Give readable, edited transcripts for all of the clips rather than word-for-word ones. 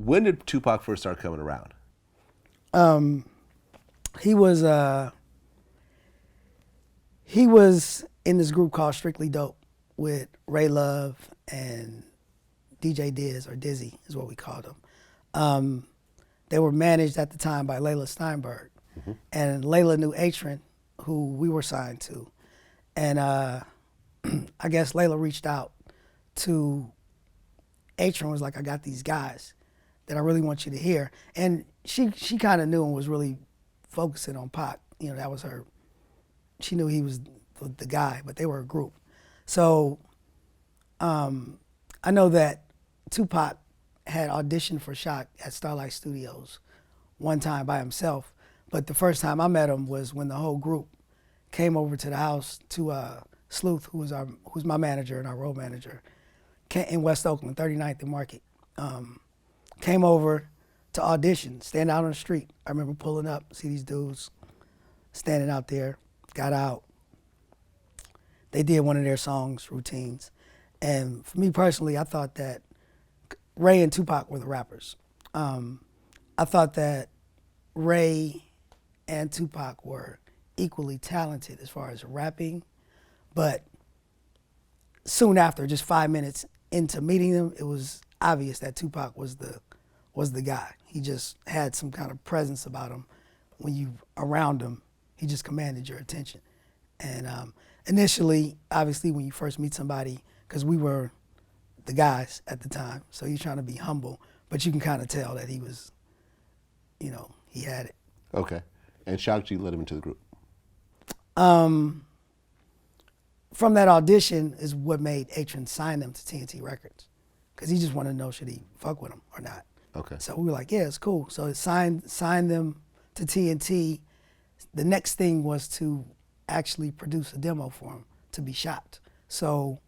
When did Tupac first start coming around? He was in this group called Strictly Dope with Ray Love and DJ Diz, or Dizzy is what we called him. They were managed at the time by Layla Steinberg. Mm-hmm. And Layla knew Atron, who we were signed to. And I guess Layla reached out to Atron, was like, I got these guys that I really want you to hear. And she kind of knew and was really focusing on Pac. You know, that was her. She knew he was the guy, but they were a group. So I know that Tupac had auditioned for Shock at Starlight Studios one time by himself, but the first time I met him was when the whole group came over to the house to Sleuth, who's my manager and our road manager, in West Oakland, 39th and Market. Came over to audition, stand out on the street. I remember pulling up, see these dudes standing out there, got out. They did one of their songs, routines. And for me personally, I thought that Ray and Tupac were the rappers. I thought that Ray and Tupac were equally talented as far as rapping, but soon after, just 5 minutes into meeting them, it was obvious that Tupac was the guy. He just had some kind of presence about him. When you around him, he just commanded your attention. And initially, obviously, when you first meet somebody, because we were the guys at the time, so you're trying to be humble, but you can kind of tell that he was, you know, he had it. Okay. And Shock G led him into the group? From that audition is what made Atron sign them to TNT Records, because he just wanted to know should he fuck with him or not. Okay. So we were like, yeah, it's cool. So it signed them to TNT. The next thing was to actually produce a demo for him to be shot. So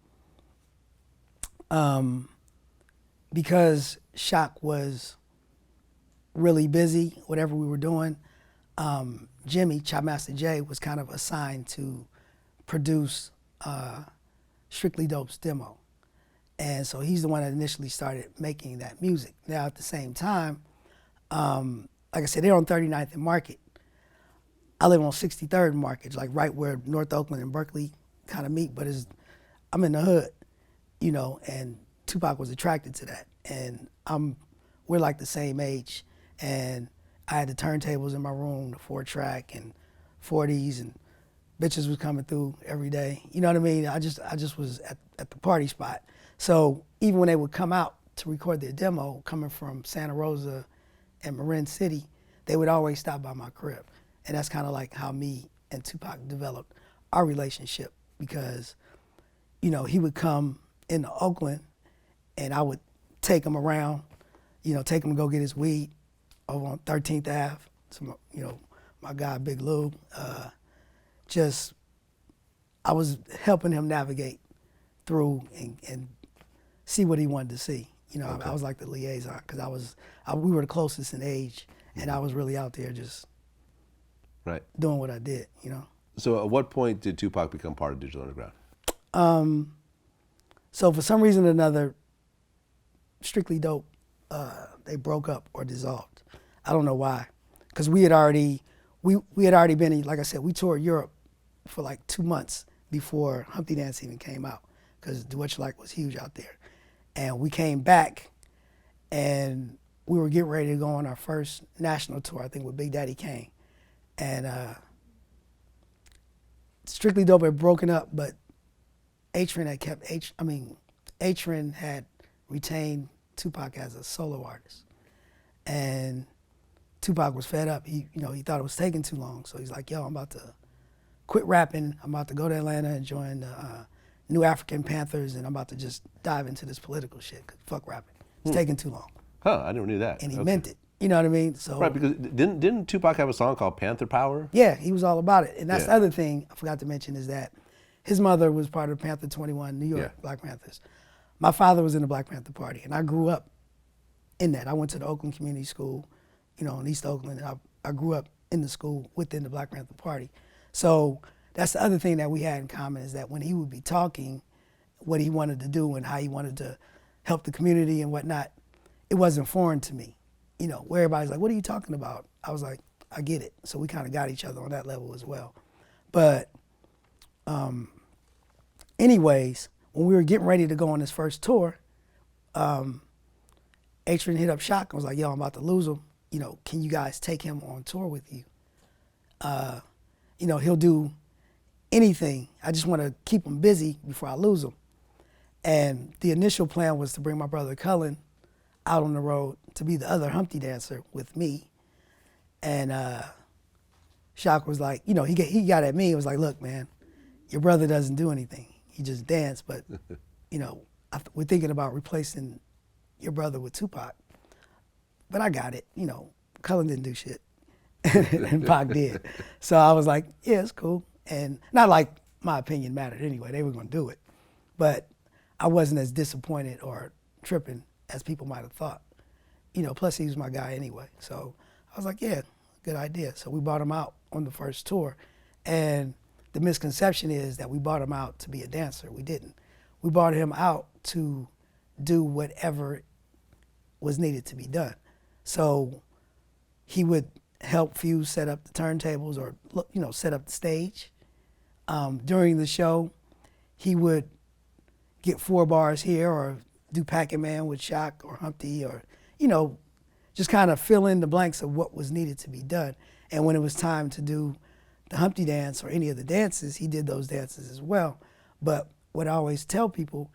because Shock was really busy, whatever we were doing, Jimmy, Chopmaster J, was kind of assigned to produce Strictly Dope's demo. And so he's the one that initially started making that music. Now at the same time, like I said, they're on 39th and Market. I live on 63rd and Market, like right where North Oakland and Berkeley kind of meet, but I'm in the hood, you know, and Tupac was attracted to that. And we're like the same age. And I had the turntables in my room, the 4-track and 40s, and bitches was coming through every day. You know what I mean? I just was at the party spot. So even when they would come out to record their demo, coming from Santa Rosa and Marin City, they would always stop by my crib. And that's kind of like how me and Tupac developed our relationship, because, you know, he would come into Oakland and I would take him around, you know, take him to go get his weed over on 13th Ave. So, you know, my guy, Big Lou, I was helping him navigate through and see what he wanted to see. You know, okay. I was like the liaison, because we were the closest in age, and I was really out there just doing what I did, you know. So at what point did Tupac become part of Digital Underground? So for some reason or another, Strictly Dope, they broke up or dissolved. I don't know why, because we had already been in, like I said, we toured Europe for like 2 months before Humpty Dance even came out, because Do What You Like was huge out there. And we came back and we were getting ready to go on our first national tour, I think with Big Daddy Kane. And Strictly Dope had broken up, but Atron had retained Tupac as a solo artist. And Tupac was fed up. He thought it was taking too long. So he's like, yo, I'm about to quit rapping. I'm about to go to Atlanta and join the New African Panthers, and I'm about to just dive into this political shit. Fuck rapping. It's taking too long. Huh, I never knew that. And he meant it. You know what I mean? So right, because didn't Tupac have a song called Panther Power? Yeah, he was all about it. And that's the other thing I forgot to mention, is that his mother was part of Panther 21, New York Black Panthers. My father was in the Black Panther Party, and I grew up in that. I went to the Oakland Community School, you know, in East Oakland, and I grew up in the school within the Black Panther Party. So that's the other thing that we had in common, is that when he would be talking what he wanted to do and how he wanted to help the community and whatnot, it wasn't foreign to me. You know, where everybody's like, what are you talking about? I was like, I get it. So we kind of got each other on that level as well. But anyways, when we were getting ready to go on this first tour, Adrian hit up Shock and was like, yo, I'm about to lose him. You know, can you guys take him on tour with you? You know, he'll do anything. I just want to keep him busy before I lose him. And the initial plan was to bring my brother Cullen out on the road to be the other Humpty dancer with me. And Shock was like, you know, he got at me and was like, look, man, your brother doesn't do anything. He just dance, but, you know, we're thinking about replacing your brother with Tupac. But I got it, you know, Cullen didn't do shit. And Pac did. So I was like, yeah, it's cool. And not like my opinion mattered anyway, they were gonna do it. But I wasn't as disappointed or tripping as people might have thought. You know, plus he was my guy anyway. So I was like, yeah, good idea. So we brought him out on the first tour. And the misconception is that we brought him out to be a dancer. We didn't. We brought him out to do whatever was needed to be done. So he would help Fuse set up the turntables or, you know, set up the stage. During the show, he would get 4 bars here or do Pac-Man with Shock or Humpty or, you know, just kind of fill in the blanks of what was needed to be done. And when it was time to do the Humpty dance or any of the dances, he did those dances as well. But what I always tell people,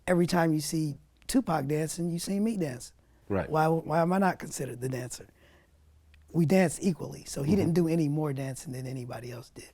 every time you see Tupac dancing, you see me dancing. Right. Why am I not considered the dancer? We dance equally, so he didn't do any more dancing than anybody else did.